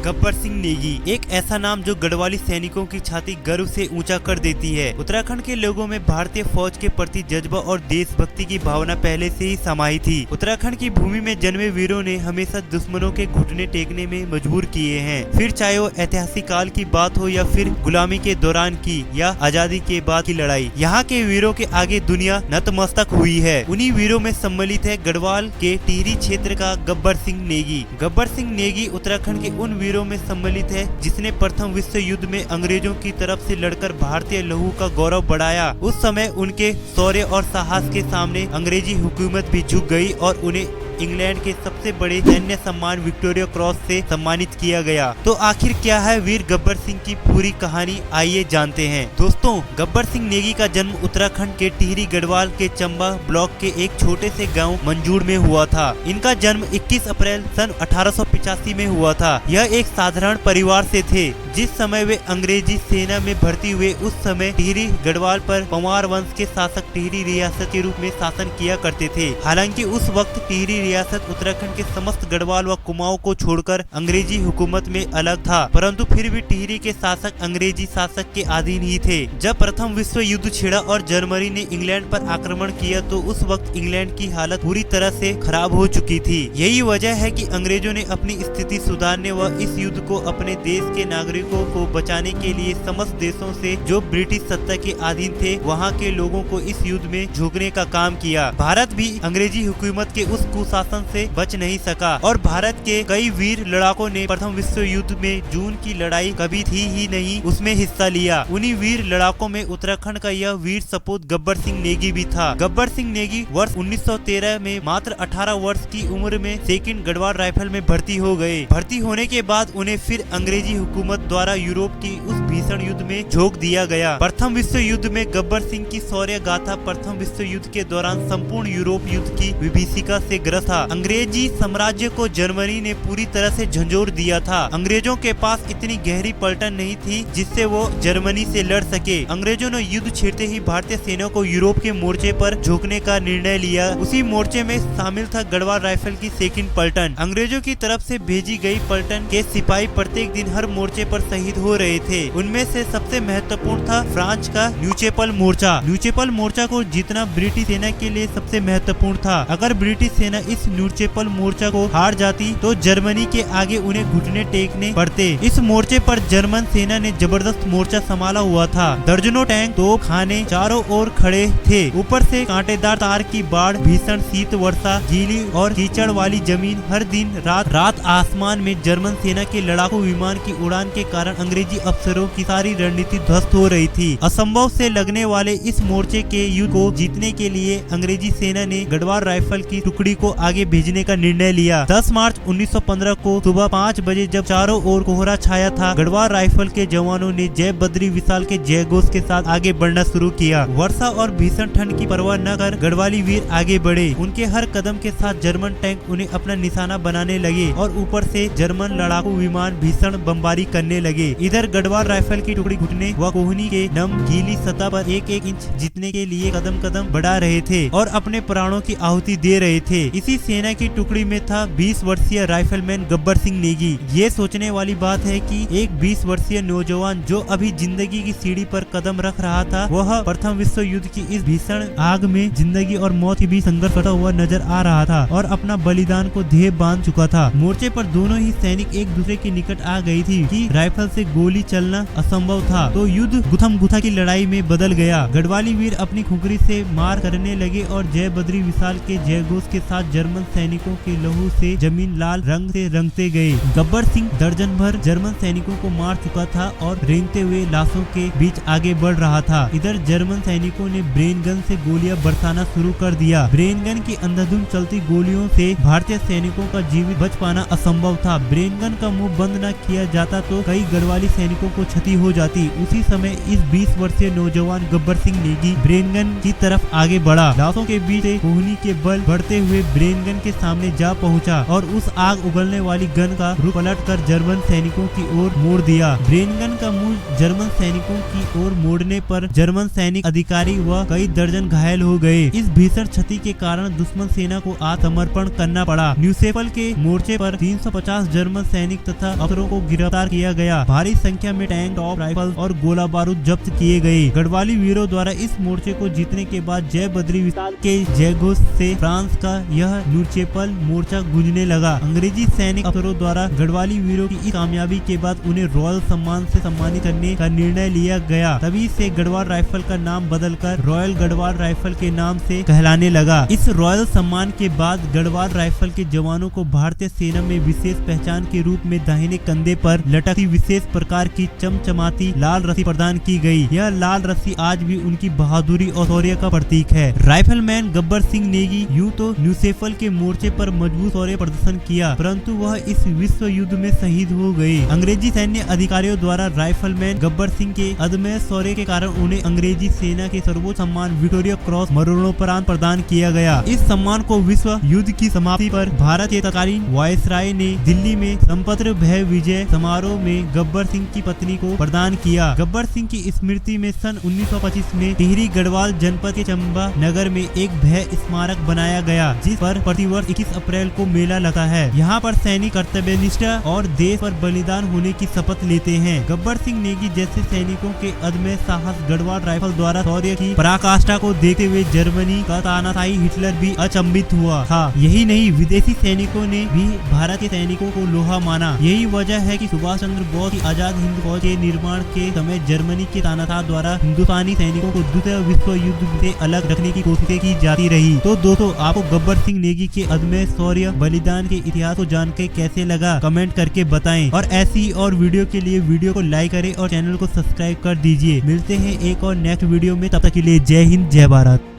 गब्बर सिंह नेगी एक ऐसा नाम जो गढ़वाली सैनिकों की छाती गर्व से ऊंचा कर देती है। उत्तराखंड के लोगों में भारतीय फौज के प्रति जज्बा और देशभक्ति की भावना पहले से ही समाई थी। उत्तराखंड की भूमि में जन्मे वीरों ने हमेशा दुश्मनों के घुटने टेकने में मजबूर किए हैं। फिर चाहे वो ऐतिहासिक काल की बात हो या फिर गुलामी के दौरान की या आजादी के बाद की लड़ाई, यहाँ के वीरों के आगे दुनिया नतमस्तक हुई है। उन्हीं वीरों में सम्मिलित है गढ़वाल के टिहरी क्षेत्र का गब्बर सिंह नेगी। गब्बर सिंह नेगी उत्तराखंड के उन वीरों में सम्मिलित है जिसने प्रथम विश्व युद्ध में अंग्रेजों की तरफ से लड़कर भारतीय लहू का गौरव बढ़ाया। उस समय उनके शौर्य और साहस के सामने अंग्रेजी हुकूमत भी झुक गई और उन्हें इंग्लैंड के सबसे बड़े सैन्य सम्मान विक्टोरिया क्रॉस से सम्मानित किया गया। तो आखिर क्या है वीर गब्बर सिंह की पूरी कहानी, आइए जानते हैं। दोस्तों, गब्बर सिंह नेगी का जन्म उत्तराखंड के टिहरी गढ़वाल के चंबा ब्लॉक के एक छोटे से गांव मंजूर में हुआ था। इनका जन्म 21 अप्रैल सन 1885 में हुआ था। यह एक साधारण परिवार से थे। जिस समय वे अंग्रेजी सेना में भर्ती हुए उस समय टिहरी गढ़वाल पर पंवार वंश के शासक टिहरी रियासत के रूप में शासन किया करते थे। हालांकि उस वक्त टिहरी रियासत उत्तराखंड के समस्त गढ़वाल व कुमाऊं को छोड़कर अंग्रेजी हुकूमत में अलग था, परंतु फिर भी टिहरी के शासक अंग्रेजी शासक के अधीन ही थे। जब प्रथम विश्व युद्ध छिड़ा और जर्मनी ने इंग्लैंड पर आक्रमण किया तो उस वक्त इंग्लैंड की हालत पूरी तरह से खराब हो चुकी थी। यही वजह है कि अंग्रेजों ने अपनी स्थिति सुधारने व इस युद्ध को अपने देश के नागरिकों को बचाने के लिए समस्त देशों से जो ब्रिटिश सत्ता के अधीन थे वहां के लोगों को इस युद्ध में झोंकने का काम किया। भारत भी अंग्रेजी हुकूमत के उस कुशासन से बच नहीं सका और भारत के कई वीर लड़ाकों ने प्रथम विश्व युद्ध में जून की लड़ाई कभी थी ही नहीं उसमें हिस्सा लिया। उन्हीं वीर लड़ाकों में उत्तराखंड का यह वीर सपूत गब्बर सिंह नेगी भी था। गब्बर सिंह नेगी वर्ष 1913 में मात्र 18 वर्ष की उम्र में 2nd गढ़वाल राइफल में भर्ती हो गए। भर्ती होने के बाद उन्हें फिर अंग्रेजी हुकूमत द्वारा यूरोप की उस भीषण युद्ध में झोंक दिया गया। प्रथम विश्व युद्ध में गब्बर सिंह की शौर्य गाथा प्रथम विश्व युद्ध के दौरान संपूर्ण यूरोप युद्ध की विभीषिका से ग्रस्त था। अंग्रेजी साम्राज्य को जर्मनी ने पूरी तरह से झंझोर दिया था। अंग्रेजों के पास इतनी गहरी पलटन नहीं थी जिससे वो जर्मनी से लड़ सके। अंग्रेजों ने युद्ध छिड़ते ही भारतीय सेना को यूरोप के मोर्चे पर झोंकने का निर्णय लिया। उसी मोर्चे में शामिल था गढ़वाल राइफल की 2nd पलटन। अंग्रेजों की तरफ से भेजी गई पलटन के सिपाही प्रत्येक दिन हर मोर्चे पर शहीद हो रहे थे। उनमें से सबसे महत्वपूर्ण था फ्रांस का न्यूचेपल मोर्चा। न्यूचेपल मोर्चा को जीतना ब्रिटिश सेना के लिए सबसे महत्वपूर्ण था। अगर ब्रिटिश सेना इस न्यूचेपल मोर्चा को हार जाती तो जर्मनी के आगे उन्हें घुटने टेकने पड़ते। इस मोर्चे पर जर्मन सेना ने जबरदस्त मोर्चा संभाला हुआ था। दर्जनों टैंक तो खाने चारों ओर खड़े थे। ऊपर से कांटेदार तार की बाढ़, भीषण शीत वर्षा, गीली और कीचड़ वाली जमीन, हर दिन रात आसमान में जर्मन सेना के लड़ाकू विमान की उड़ान के कारण अंग्रेजी अफसरों की सारी रणनीति ध्वस्त हो रही थी। असंभव से लगने वाले इस मोर्चे के युद्ध को जीतने के लिए अंग्रेजी सेना ने गढ़वाल राइफल की टुकड़ी को आगे भेजने का निर्णय लिया। 10 मार्च 1915 को सुबह 5 बजे जब चारों ओर कोहरा छाया था, गढ़वाल राइफल के जवानों ने जय बद्री विशाल के जय घोष के साथ आगे बढ़ना शुरू किया। वर्षा और भीषण ठंड की परवाह न कर गढ़वाली वीर आगे बढ़े। उनके हर कदम के साथ जर्मन टैंक उन्हें अपना निशाना बनाने लगे और ऊपर से जर्मन लड़ाकू विमान भीषण बमबारी करने लगे। इधर गढ़वाल राइफल की टुकड़ी घुटने व कोहनी के नम गीली सतह पर 1-1 इंच जीतने के लिए कदम कदम बढ़ा रहे थे और अपने प्राणों की आहुति दे रहे थे। इसी सेना की टुकड़ी में था 20 वर्षीय राइफलमैन गब्बर सिंह नेगी। ये सोचने वाली बात है कि एक 20 वर्षीय नौजवान जो अभी जिंदगी की सीढ़ी पर कदम रख रहा था, वह प्रथम विश्व युद्ध की इस भीषण आग में जिंदगी और मौत के बीच संघर्ष करता हुआ नजर आ रहा था और अपना बलिदान को ध्येय बांध चुका था। मोर्चे पर दोनों ही सैनिक एक दूसरे के निकट आ गई थी कि राइफल से गोली चलना असंभव था, तो युद्ध गुथम गुथा की लड़ाई में बदल गया। गढ़वाली वीर अपनी खुंखरी से मार करने लगे और जय बद्री विशाल के जय घोष के साथ जर्मन सैनिकों के लहू से जमीन लाल रंग से रंगते गए। गब्बर सिंह दर्जन भर जर्मन सैनिकों को मार चुका था और रेंगते हुए लाशों के बीच आगे बढ़ रहा था। इधर जर्मन सैनिकों ने ब्रेन गन से गोलियां बरसाना शुरू कर दिया। ब्रेन गन की अंधाधुंध चलती गोलियों से भारतीय सैनिकों का जीवित बच पाना असंभव था। ब्रेन गन का मुंह बंद न किया जाता तो कई गढ़वाली सैनिकों को क्षति हो जाती। उसी समय इस 20 वर्षीय नौजवान गब्बर सिंह नेगी ब्रेनगन की तरफ आगे बढ़ा। लाशों के बीच से कोहनी के बल बढ़ते हुए ब्रेनगन के सामने जा पहुंचा और उस आग उगलने वाली गन का रुख पलट कर जर्मन सैनिकों की ओर मोड़ दिया। ब्रेन गन का मुंह जर्मन सैनिकों की ओर मोड़ने पर जर्मन सैनिक अधिकारी व कई दर्जन घायल हो गए। इस भीषण क्षति के कारण दुश्मन सेना को आत्मसमर्पण करना पड़ा। न्यूसेफल के मोर्चे पर 350 जर्मन सैनिक तथा अफसरों को गिरफ्तार किया गया। भारी संख्या में टैंक, टॉप राइफल और गोला बारूद जब्त किए गए। गढ़वाली वीरों द्वारा इस मोर्चे को जीतने के बाद जय बद्री विशाल के जयघोष से फ्रांस का यह न्यूसेफल मोर्चा गूंजने लगा। अंग्रेजी सैनिक अफसरों द्वारा गढ़वाली वीरों की इस कामयाबी के बाद उन्हें रॉयल सम्मान से सम्मानित करने का निर्णय लिया गया। तभी से गढ़वाल राइफल का नाम बदलकर रॉयल गढ़वाल राइफल के नाम से कहलाने लगा। इस रॉयल सम्मान के बाद गढ़वाल राइफल के जवानों को भारतीय सेना में विशेष पहचान के रूप में दाहिने कंधे पर लटकती विशेष प्रकार की चमचमाती लाल रस्सी प्रदान की गई। यह लाल रस्सी आज भी उनकी बहादुरी और शौर्य का प्रतीक है। राइफलमैन गब्बर सिंह नेगी यूं तो न्यूसेफल के मोर्चे पर मजबूत शौर्य प्रदर्शन किया, परंतु वह इस विश्व युद्ध में शहीद हो गए। अंग्रेजी सैन्य अधिकारियों द्वारा राइफलमैन गब्बर सिंह के अदम्य शौर्य के कारण उन्हें अंग्रेजी सेना के सर्वोच्च सम्मान विक्टोरिया क्रॉस मरणोपरांत प्रदान किया गया। इस सम्मान को विश्व युद्ध की समाप्ति पर भारत के तत्कालीन वायसराय ने दिल्ली में संपत्र भय विजय समारोह में गब्बर सिंह की पत्नी को प्रदान किया। गब्बर सिंह की स्मृति में सन 1925 में टिहरी गढ़वाल जनपद के चंबा नगर में एक भय स्मारक बनाया गया, जिस पर प्रतिवर्ष 21 अप्रैल को मेला लगता है। यहाँ पर सैनिक कर्तव्यनिष्ठा और देश पर बलिदान होने की शपथ लेते हैं। गब्बर सिंह नेगी जैसे सैनिकों के अदम्य साहस गढ़वाल राइफल द्वारा शौर्य की पराकाष्ठा को देखते हुए जर्मनी का तानाशाही हिटलर भी अचंभित हुआ था। यही नहीं, विदेशी सैनिकों ने भी भारत के सैनिकों को लोहा माना। यही वजह है कि सुभाष चंद्र बोस की आजाद हिंद फौज के निर्माण के समय जर्मनी के तानाशाह द्वारा हिंदुस्तानी सैनिकों को द्वितीय विश्व युद्ध से अलग रखने की कोशिशें की जाती रही। तो दोस्तों, आपको गब्बर सिंह नेगी के अदम्य शौर्य बलिदान के इतिहास को जानकर कैसे लगा, कमेंट करके बताएं। और ऐसी और वीडियो के लिए वीडियो को लाइक करें और चैनल को सब्सक्राइब कर दीजिए। मिलते हैं एक और नेक्स्ट वीडियो में, तब तक के लिए जय हिंद, जय भारत।